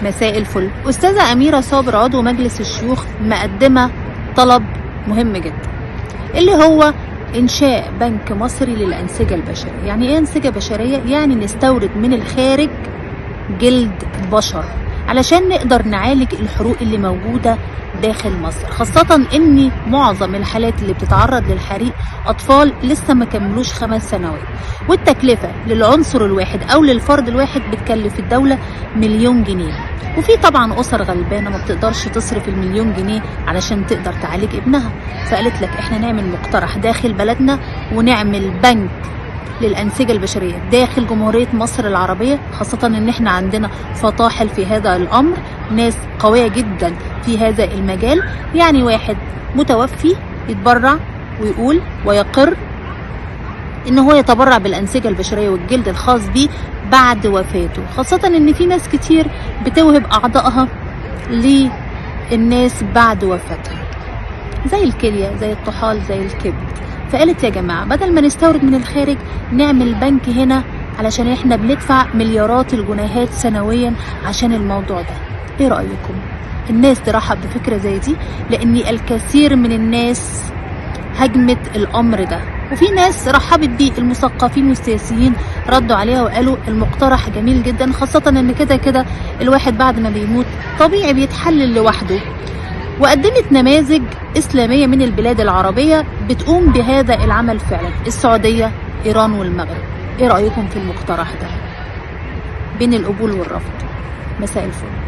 مساء الفل. أستاذة أميرة صابر عضو مجلس الشيوخ مقدمة طلب مهم جدا، اللي هو إنشاء بنك مصري للأنسجة البشرية. يعني إيه أنسجة بشرية؟ يعني نستورد من الخارج جلد بشر علشان نقدر نعالج الحروق اللي موجودة داخل مصر، خاصة ان معظم الحالات اللي بتتعرض للحريق اطفال لسه ما كملوش 5 سنوات، والتكلفة للعنصر الواحد او للفرد الواحد بتكلف الدولة 1,000,000 جنيه. وفي طبعا اسر غلبانة ما بتقدرش تصرف ال1,000,000 جنيه علشان تقدر تعالج ابنها، فقالت لك احنا نعمل مقترح داخل بلدنا ونعمل بنك للأنسجة البشرية داخل جمهورية مصر العربية، خاصة ان احنا عندنا فطاحل في هذا الامر، ناس قوية جدا في هذا المجال. يعني واحد متوفي يتبرع ويقول ويقر ان هو يتبرع بالأنسجة البشرية والجلد الخاص بيه بعد وفاته، خاصة ان في ناس كتير بتوهب اعضائها للناس بعد وفاتها، زي الكلية زي الطحال زي الكبد. فقالت يا جماعة بدل ما نستورد من الخارج نعمل بنك هنا، علشان احنا بندفع مليارات الجنيهات سنويا عشان الموضوع ده. ايه رأيكم؟ الناس ترحب بفكرة زي دي؟ لان الكثير من الناس هجمت الامر ده، وفي ناس رحبت بيه، المثقفين والسياسيين ردوا عليها وقالوا المقترح جميل جدا، خاصة ان كده كده الواحد بعد ما بيموت طبيعي بيتحلل لوحده. وقدمت نماذج إسلامية من البلاد العربية بتقوم بهذا العمل فعلا، السعودية، إيران والمغرب. إيه رأيكم في المقترح ده؟ بين القبول والرفض. مساء الفل.